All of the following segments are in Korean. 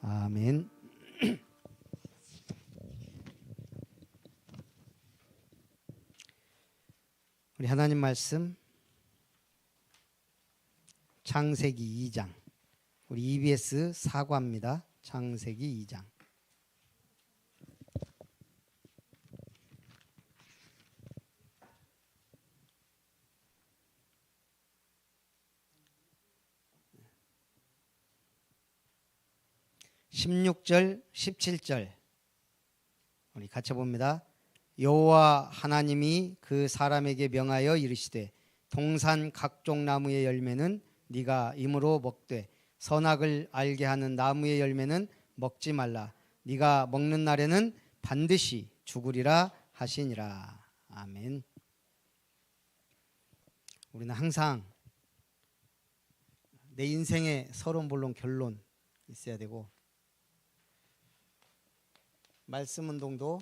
아멘. 우리 하나님 말씀 창세기 2장, 우리 EBS 사과입니다. 창세기 2장. (16절) (17절) 우리 같이 봅니다. 여호와 하나님이 그 사람에게 명하여 이르시되 동산 각종 나무의 열매는 네가 임으로 먹되 선악을 알게 하는 나무의 열매는 먹지 말라. 네가 먹는 날에는 반드시 죽으리라 하시니라. 아멘. 우리는 항상 내 인생의 서론 본론 결론 있어야 되고, 말씀 운동도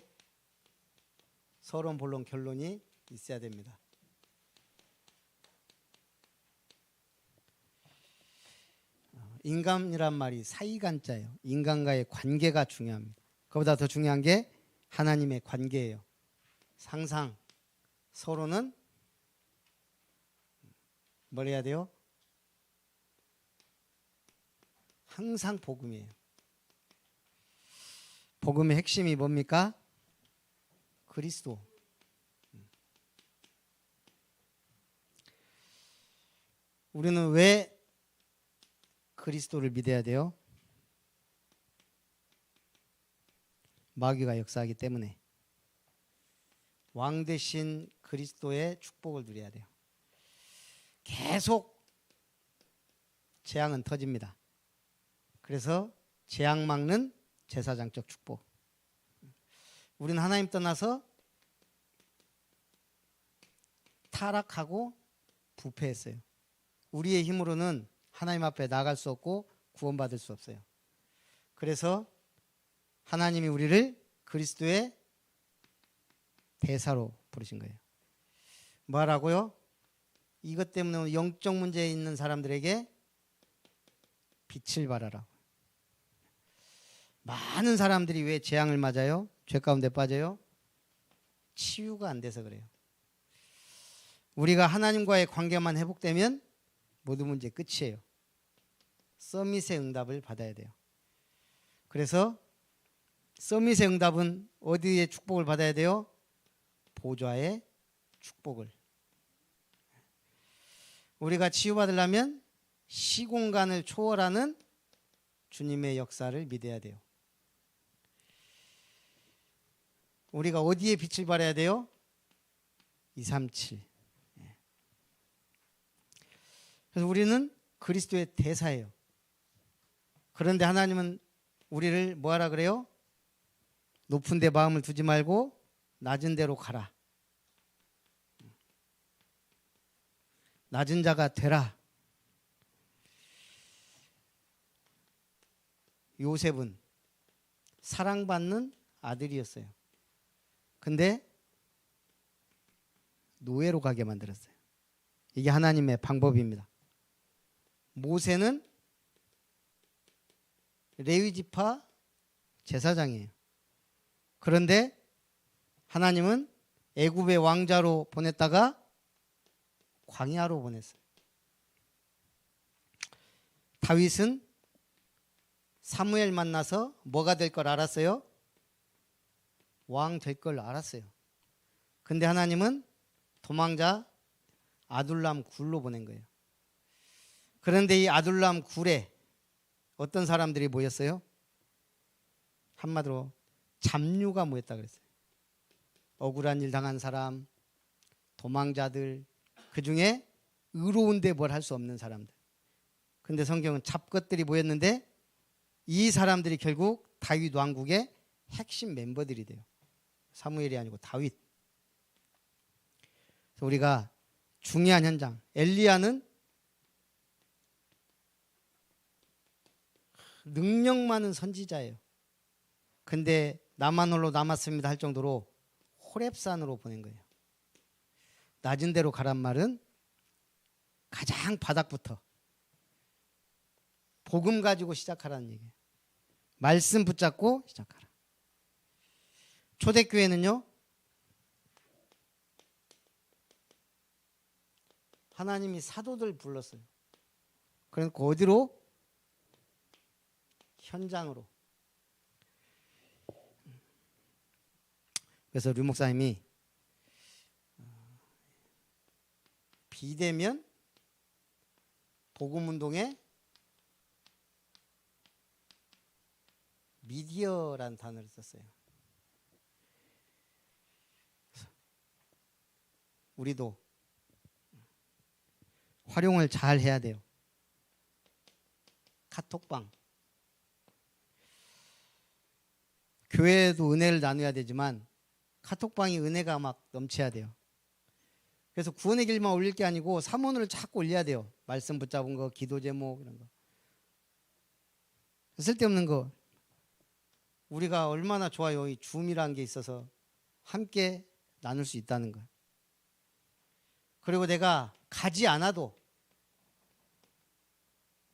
서론 본론 결론이 있어야 됩니다. 인간이란 말이 사이간자예요. 인간과의 관계가 중요합니다. 그보다 더 중요한 게 하나님의 관계예요. 항상 서로는 뭘 해야 돼요? 항상 복음이에요. 복음의 핵심이 뭡니까? 그리스도. 우리는 왜 그리스도를 믿어야 돼요? 마귀가 역사하기 때문에. 왕 대신 그리스도의 축복을 누려야 돼요. 계속 재앙은 터집니다. 그래서 재앙 막는 제사장적 축복. 우리는 하나님 떠나서 타락하고 부패했어요. 우리의 힘으로는 하나님 앞에 나갈 수 없고 구원받을 수 없어요. 그래서 하나님이 우리를 그리스도의 대사로 부르신 거예요. 뭐라고요? 이것 때문에 영적 문제에 있는 사람들에게 빛을 발하라. 많은 사람들이 왜 재앙을 맞아요? 죄 가운데 빠져요? 치유가 안 돼서 그래요. 우리가 하나님과의 관계만 회복되면 모든 문제 끝이에요. 서밋의 응답을 받아야 돼요. 그래서 서밋의 응답은 어디에 축복을 받아야 돼요? 보좌의 축복을. 우리가 치유받으려면 시공간을 초월하는 주님의 역사를 믿어야 돼요. 우리가 어디에 빛을 발해야 돼요? 237. 그래서 우리는 그리스도의 대사예요. 그런데 하나님은 우리를 뭐하라 그래요? 높은 데 마음을 두지 말고 낮은 데로 가라. 낮은 자가 되라. 요셉은 사랑받는 아들이었어요. 근데 노예로 가게 만들었어요. 이게 하나님의 방법입니다. 모세는 레위 지파 제사장이에요. 그런데 하나님은 애굽의 왕자로 보냈다가 광야로 보냈어요. 다윗은 사무엘 만나서 뭐가 될 걸 알았어요? 왕 될 걸 알았어요. 근데 하나님은 도망자 아둘람 굴로 보낸 거예요. 그런데 이 아둘람 굴에 어떤 사람들이 모였어요? 한마디로 잡류가 모였다 그랬어요. 억울한 일 당한 사람, 도망자들, 그 중에 의로운데 뭘 할 수 없는 사람들. 근데 성경은 잡것들이 모였는데 이 사람들이 결국 다윗 왕국의 핵심 멤버들이 돼요. 사무엘이 아니고 다윗. 그래서 우리가 중요한 현장, 엘리야는 능력 많은 선지자예요. 근데 나만 홀로 남았습니다 할 정도로 호렙산으로 보낸 거예요. 낮은 데로 가란 말은 가장 바닥부터 복음 가지고 시작하라는 얘기예요. 말씀 붙잡고 시작하라. 초대교회는요, 하나님이 사도들 불렀어요. 그러니까 어디로? 현장으로. 그래서 류 목사님이 비대면 복음운동의 미디어라는 단어를 썼어요. 우리도 활용을 잘 해야 돼요. 카톡방. 교회에도 은혜를 나눠야 되지만 카톡방이 은혜가 막 넘쳐야 돼요. 그래서 구원의 길만 올릴 게 아니고 사문을 자꾸 올려야 돼요. 말씀 붙잡은 거, 기도 제목 이런 거. 쓸데없는 거. 우리가 얼마나 좋아요. 이 줌이라는 게 있어서 함께 나눌 수 있다는 거. 그리고 내가 가지 않아도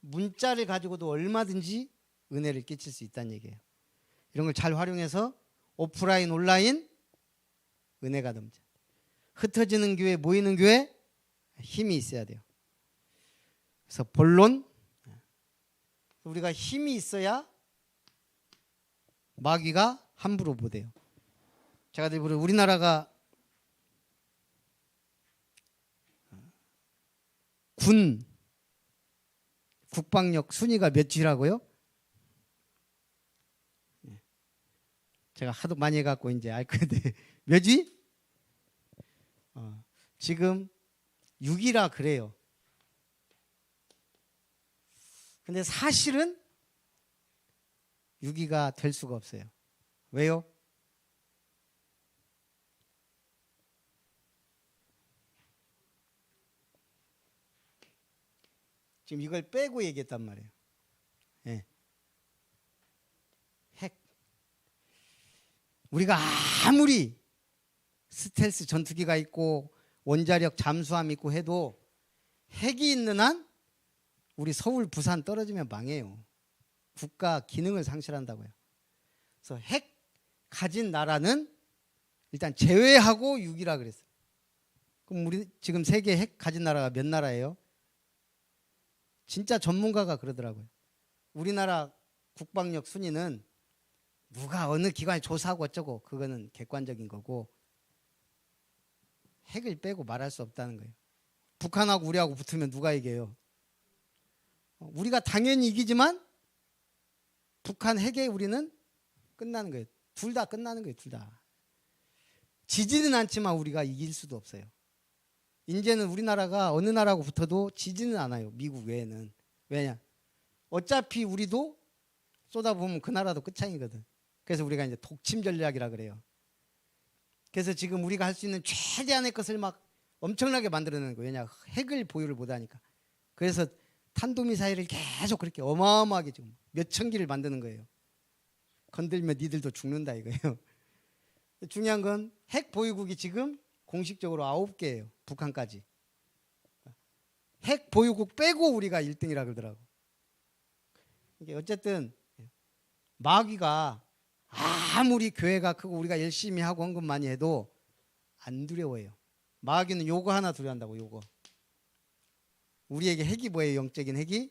문자를 가지고도 얼마든지 은혜를 끼칠 수 있다는 얘기예요. 이런 걸 잘 활용해서 오프라인, 온라인 은혜가 넘쳐. 흩어지는 교회, 모이는 교회 힘이 있어야 돼요. 그래서 본론, 우리가 힘이 있어야 마귀가 함부로 못해요. 제가 늘 우리나라가 군 국방력 순위가 몇 위라고요? 제가 하도 많이 해갖고 이제 알 건데 몇 위? 지금 6위라 그래요. 근데 사실은 6위가 될 수가 없어요. 왜요? 지금 이걸 빼고 얘기했단 말이에요. 예. 핵. 우리가 아무리 스텔스 전투기가 있고 원자력 잠수함 있고 해도 핵이 있는 한 우리 서울, 부산 떨어지면 망해요. 국가 기능을 상실한다고요. 그래서 핵 가진 나라는 일단 제외하고 6위라 그랬어요. 그럼 우리 지금 세계 핵 가진 나라가 몇 나라예요? 진짜 전문가가 그러더라고요. 우리나라 국방력 순위는 누가 어느 기관이 조사하고 어쩌고 그거는 객관적인 거고 핵을 빼고 말할 수 없다는 거예요. 북한하고 우리하고 붙으면 누가 이겨요? 우리가 당연히 이기지만 북한 핵에 우리는 끝나는 거예요. 둘 다 끝나는 거예요. 둘 다. 지지는 않지만 우리가 이길 수도 없어요. 이제는 우리나라가 어느 나라하고 붙어도 지지는 않아요. 미국 외에는. 왜냐? 어차피 우리도 쏟아보면 그 나라도 끝장이거든. 그래서 우리가 이제 독침 전략이라 그래요. 그래서 지금 우리가 할 수 있는 최대한의 것을 막 엄청나게 만들어내는 거예요. 왜냐? 핵을 보유를 못하니까. 그래서 탄도미사일을 계속 그렇게 어마어마하게 지금 몇천 기를 만드는 거예요. 건들면 니들도 죽는다 이거예요. 중요한 건 핵 보유국이 지금 공식적으로 9개예요. 북한까지. 핵 보유국 빼고 우리가 1등이라 그러더라고. 이게 어쨌든 마귀가 아무리 교회가 크고 우리가 열심히 하고 헌금 많이 해도 안 두려워해요. 마귀는 요거 하나 두려워한다고. 요거. 우리에게 핵이 뭐예요? 영적인 핵이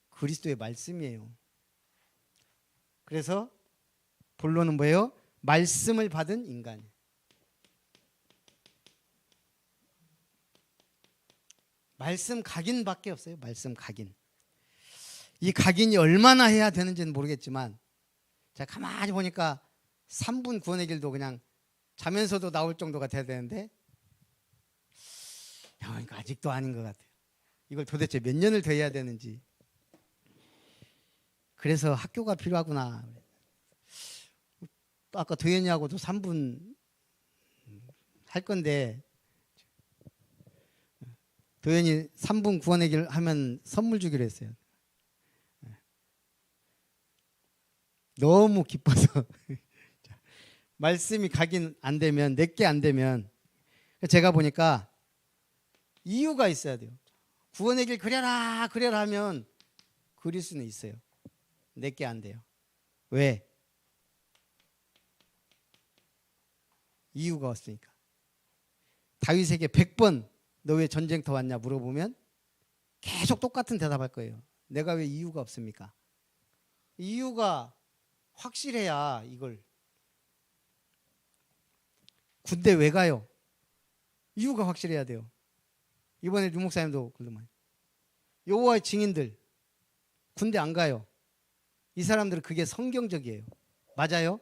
그리스도의 말씀이에요. 그래서 본론은 뭐예요? 말씀을 받은 인간이에요. 말씀 각인밖에 없어요. 말씀 각인. 이 각인이 얼마나 해야 되는지는 모르겠지만 제가 가만히 보니까 3분 구원의 길도 그냥 자면서도 나올 정도가 돼야 되는데 그러니까 아직도 아닌 것 같아요. 이걸 도대체 몇 년을 더 해야 되는지. 그래서 학교가 필요하구나. 아까 도현이하고도 3분 할 건데 도현이 3분 구원의 길 하면 선물 주기로 했어요. 너무 기뻐서 말씀이 각인 안 되면 내게 안 되면 제가 보니까 이유가 있어야 돼요. 구원의 길 그려라 그려라 하면 그릴 수는 있어요. 내게 안 돼요. 왜? 이유가 없으니까. 다윗에게 100번 너 왜 전쟁터 왔냐 물어보면 계속 똑같은 대답할 거예요. 내가 왜 이유가 없습니까? 이유가 확실해야 이걸. 군대 왜 가요? 이유가 확실해야 돼요. 이번에 류 목사님도 그러더만 여호와의 증인들 군대 안 가요. 이 사람들은 그게 성경적이에요. 맞아요?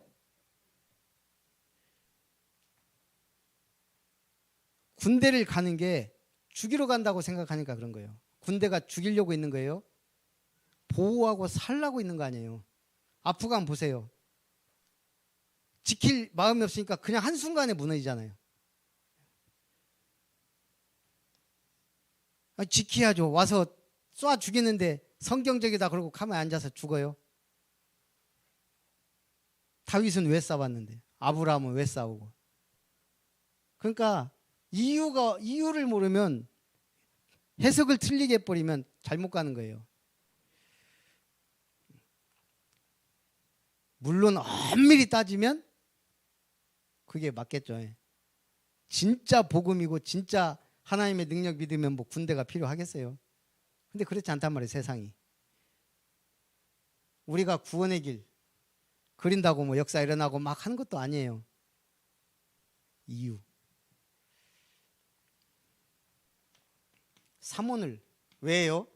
군대를 가는 게 죽이러 간다고 생각하니까 그런 거예요. 군대가 죽이려고 있는 거예요. 보호하고 살라고 있는 거 아니에요. 아프간 보세요. 지킬 마음이 없으니까 그냥 한순간에 무너지잖아요. 지켜야죠. 와서 쏴 죽이는데 성경적이다 그러고 가만히 앉아서 죽어요. 다윗은 왜 싸웠는데? 아브라함은 왜 싸우고? 그러니까 이유를 모르면 해석을 틀리게 해버리면 잘못 가는 거예요. 물론 엄밀히 따지면 그게 맞겠죠. 진짜 복음이고 진짜 하나님의 능력 믿으면 뭐 군대가 필요하겠어요. 근데 그렇지 않단 말이에요. 세상이. 우리가 구원의 길 그린다고 뭐 역사 일어나고 막 하는 것도 아니에요. 이유. 삼원을 왜요?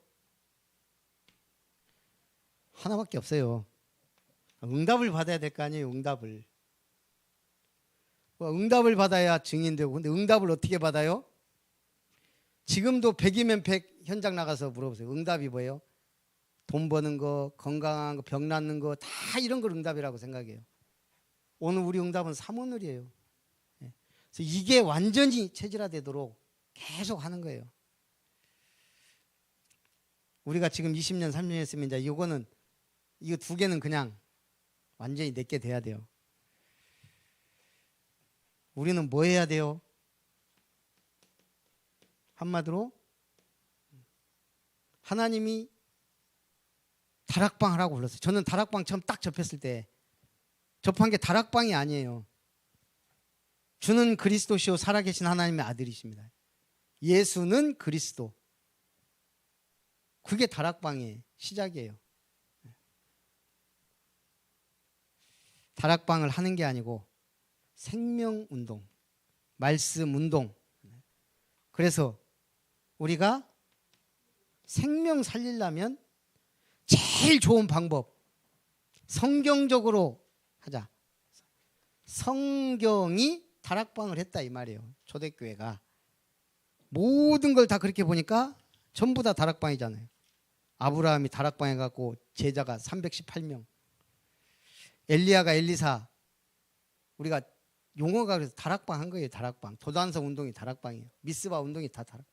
하나밖에 없어요. 응답을 받아야 될 거 아니에요. 응답을. 응답을 받아야 증인되고. 근데 응답을 어떻게 받아요? 지금도 100이면 100 현장 나가서 물어보세요. 응답이 뭐예요? 돈 버는 거, 건강한 거, 병 낫는 거 다 이런 걸 응답이라고 생각해요. 오늘 우리 응답은 삼원을이에요. 그래서 이게 완전히 체질화되도록 계속 하는 거예요. 우리가 지금 20년, 30년 했으면 이제 이거 두 개는 그냥 완전히 내게 돼야 돼요. 우리는 뭐 해야 돼요? 한마디로 하나님이 다락방 하라고 불렀어요. 저는 다락방 처음 딱 접했을 때 접한 게 다락방이 아니에요. 주는 그리스도시요 살아계신 하나님의 아들이십니다. 예수는 그리스도. 그게 다락방의 시작이에요. 다락방을 하는 게 아니고 생명운동, 말씀운동. 그래서 우리가 생명 살리려면 제일 좋은 방법 성경적으로 하자. 성경이 다락방을 했다 이 말이에요. 초대교회가 모든 걸 다 그렇게 보니까 전부 다 다락방이잖아요. 아브라함이 다락방에 갖고 제자가 318명, 엘리야가 엘리사. 우리가 용어가 그래서 다락방 한 거예요. 다락방. 도단성 운동이 다락방이에요. 미스바 운동이 다 다락.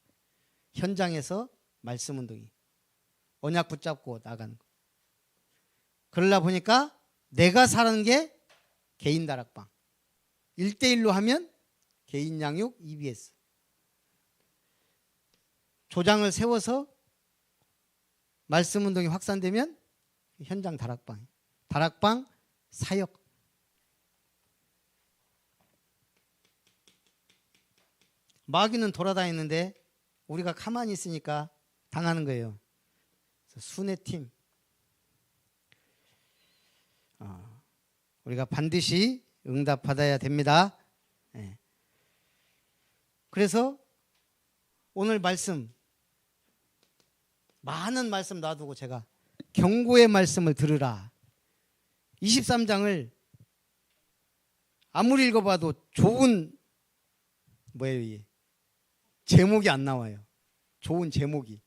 현장에서 말씀 운동이. 언약 붙잡고 나가는 거. 그러다 보니까 내가 사는 게 개인 다락방. 1대1로 하면 개인 양육 EBS. 조장을 세워서 말씀 운동이 확산되면 현장 다락방. 다락방 사역. 마귀는 돌아다니는데 우리가 가만히 있으니까 당하는 거예요. 순회팀. 우리가 반드시 응답받아야 됩니다. 그래서 오늘 말씀 많은 말씀 놔두고 제가 경고의 말씀을 들으라. 23장을 아무리 읽어봐도 좋은 뭐예요 이게? 제목이 안 나와요. 좋은 제목이.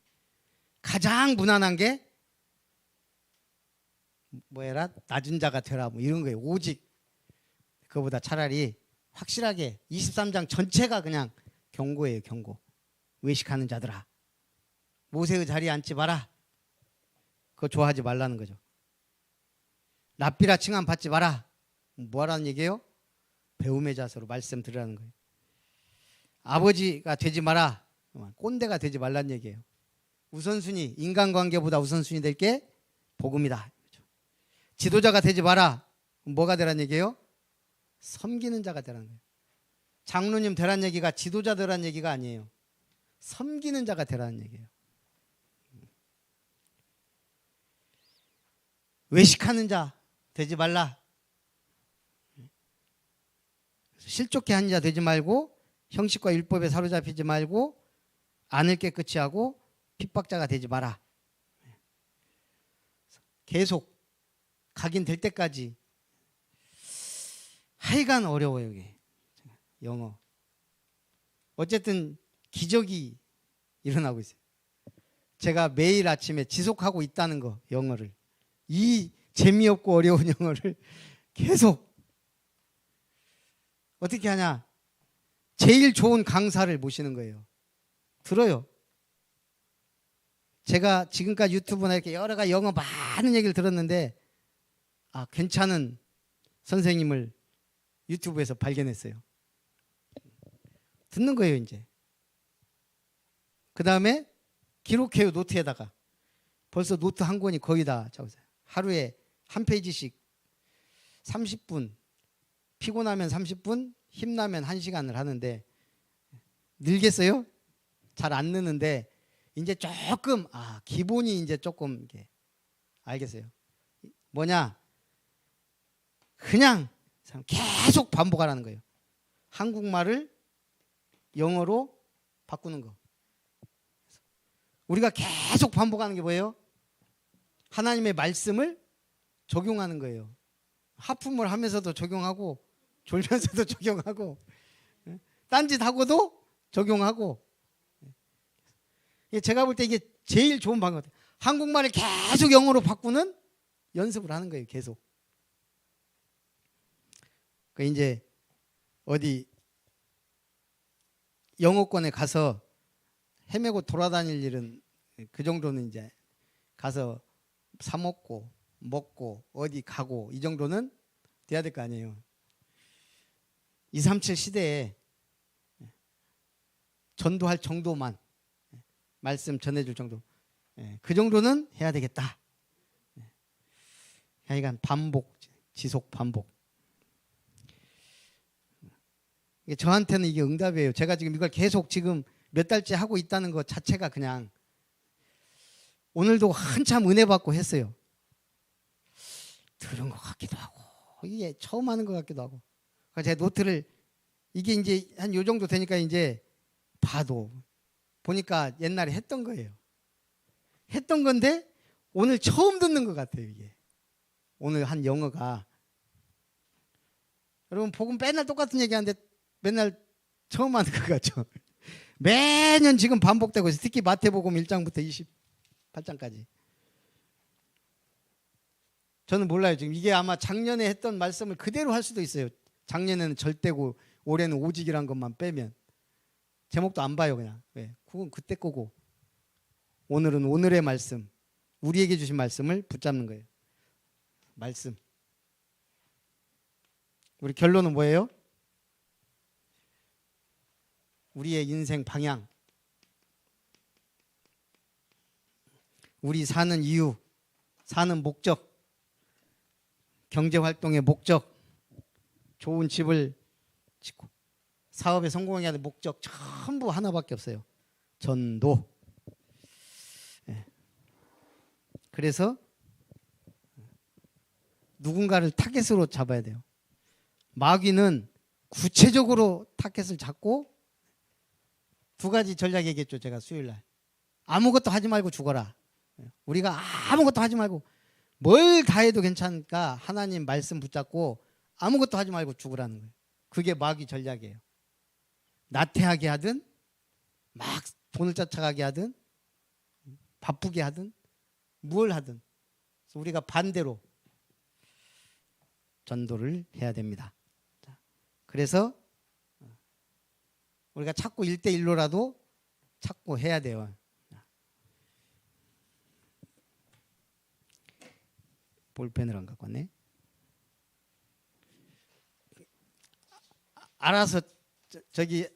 가장 무난한 게 뭐해라? 낮은 자가 되라 뭐 이런 거예요. 오직 그거보다 차라리 확실하게 23장 전체가 그냥 경고예요. 경고. 외식하는 자들아 모세의 자리에 앉지 마라. 그거 좋아하지 말라는 거죠. 랍비라 칭함 받지 마라. 뭐하라는 얘기예요? 배움의 자세로 말씀 들으라는 거예요. 아버지가 되지 마라. 꼰대가 되지 말라는 얘기예요. 우선순위 인간관계보다 우선순위 될 게 복음이다. 지도자가 되지 마라. 뭐가 되란 얘기예요? 섬기는 자가 되라는 거예요. 장로님 되란 얘기가 지도자 되란 얘기가 아니에요. 섬기는 자가 되라는 얘기예요. 외식하는 자 되지 말라. 실족해 하는 자 되지 말고 형식과 율법에 사로잡히지 말고 안을 깨끗이 하고 핍박자가 되지 마라. 계속 각인 될 때까지. 하여간 어려워요. 이게 영어. 어쨌든 기적이 일어나고 있어요. 제가 매일 아침에 지속하고 있다는 거, 영어를. 이 재미없고 어려운 영어를 계속. 어떻게 하냐? 제일 좋은 강사를 모시는 거예요. 들어요. 제가 지금까지 유튜브나 이렇게 여러 가지 영어 많은 얘기를 들었는데 괜찮은 선생님을 유튜브에서 발견했어요. 듣는 거예요, 이제. 그 다음에 기록해요, 노트에다가. 벌써 노트 한 권이 거의 다 적었어요. 하루에 한 페이지씩 30분, 피곤하면 30분, 힘나면 1시간을 하는데 늘겠어요? 잘 안 느는데 이제 조금 기본이 이제 조금 이게 알겠어요. 뭐냐? 그냥 계속 반복하라는 거예요. 한국말을 영어로 바꾸는 거. 우리가 계속 반복하는 게 뭐예요? 하나님의 말씀을 적용하는 거예요. 하품을 하면서도 적용하고 졸면서도 적용하고 딴짓하고도 적용하고. 제가 볼 때 이게 제일 좋은 방법 같아요. 한국말을 계속 영어로 바꾸는 연습을 하는 거예요. 계속. 이제 어디 영어권에 가서 헤매고 돌아다닐 일은 그 정도는 이제 가서 사 먹고 어디 가고 이 정도는 돼야 될 거 아니에요. 237 시대에 전도할 정도만 말씀 전해줄 정도, 그 정도는 해야 되겠다. 하여간 반복, 지속 반복. 저한테는 이게 응답이에요. 제가 지금 이걸 계속 지금 몇 달째 하고 있다는 것 자체가 그냥 오늘도 한참 은혜 받고 했어요. 들은 것 같기도 하고 이게 처음 하는 것 같기도 하고. 그러니까 제 노트를 이게 이제 한 요 정도 되니까 이제 봐도 보니까 옛날에 했던 거예요. 했던 건데 오늘 처음 듣는 것 같아요. 이게 오늘 한 영어가. 여러분 복음 맨날 똑같은 얘기하는데 맨날 처음 하는 것 같죠. 매년 지금 반복되고 있어요. 특히 마태복음 1장부터 28장까지. 저는 몰라요. 지금 이게 아마 작년에 했던 말씀을 그대로 할 수도 있어요. 작년에는 절대고 올해는 오직이란 것만 빼면. 제목도 안 봐요. 그냥. 왜? 그건 그때 거고. 오늘은 오늘의 말씀, 우리에게 주신 말씀을 붙잡는 거예요. 말씀. 우리 결론은 뭐예요? 우리의 인생 방향, 우리 사는 이유, 사는 목적, 경제활동의 목적, 좋은 집을 짓고 사업에 성공하게 하는 목적 전부 하나밖에 없어요. 전도. 그래서 누군가를 타겟으로 잡아야 돼요. 마귀는 구체적으로 타겟을 잡고 두 가지 전략 얘기했죠. 제가 수요일날. 아무것도 하지 말고 죽어라. 우리가 아무것도 하지 말고 뭘 다 해도 괜찮으니까 하나님 말씀 붙잡고 아무것도 하지 말고 죽으라는 거예요. 그게 마귀 전략이에요. 나태하게 하든 막 돈을 쫓아가게 하든 바쁘게 하든 뭘 하든 우리가 반대로 전도를 해야 됩니다. 그래서 우리가 자꾸 1대1로라도 찾고 해야 돼요. 볼펜을 안 갖고 왔네. 알아서 저기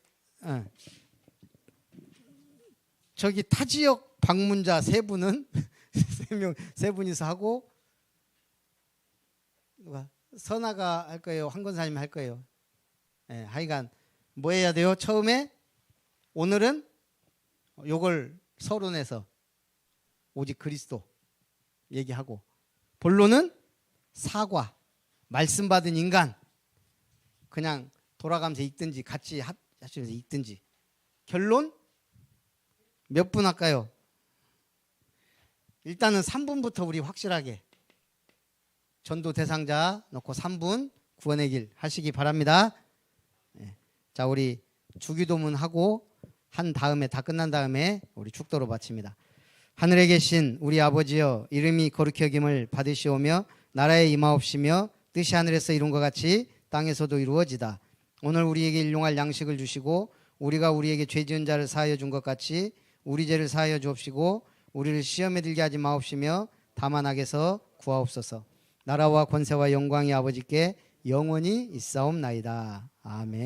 타 지역 방문자 세 분은 세 분이서 하고 누가 선아가 할 거예요? 황건사님 할 거예요? 예, 하여간 뭐 해야 돼요? 처음에 오늘은 요걸 서론에서 오직 그리스도 얘기하고, 본론은 사과, 말씀 받은 인간, 그냥 돌아가면서 읽든지 같이 하시면서 읽든지. 결론 몇 분 할까요? 일단은 3분부터 우리 확실하게 전도 대상자 놓고 3분 구원의 길 하시기 바랍니다. 자, 우리 주기도문 하고 한 다음에, 다 끝난 다음에 우리 축도로 마칩니다. 하늘에 계신 우리 아버지여, 이름이 거룩히 여김을 받으시오며 나라에 임하옵시며 뜻이 하늘에서 이룬 것 같이 땅에서도 이루어지다. 오늘 우리에게 일용할 양식을 주시고 우리가 우리에게 죄 지은 자를 사하여 준 것 같이 우리 죄를 사하여 주옵시고 우리를 시험에 들게 하지 마옵시며 다만 악에서 구하옵소서. 나라와 권세와 영광이 아버지께 영원히 있사옵나이다. 아멘.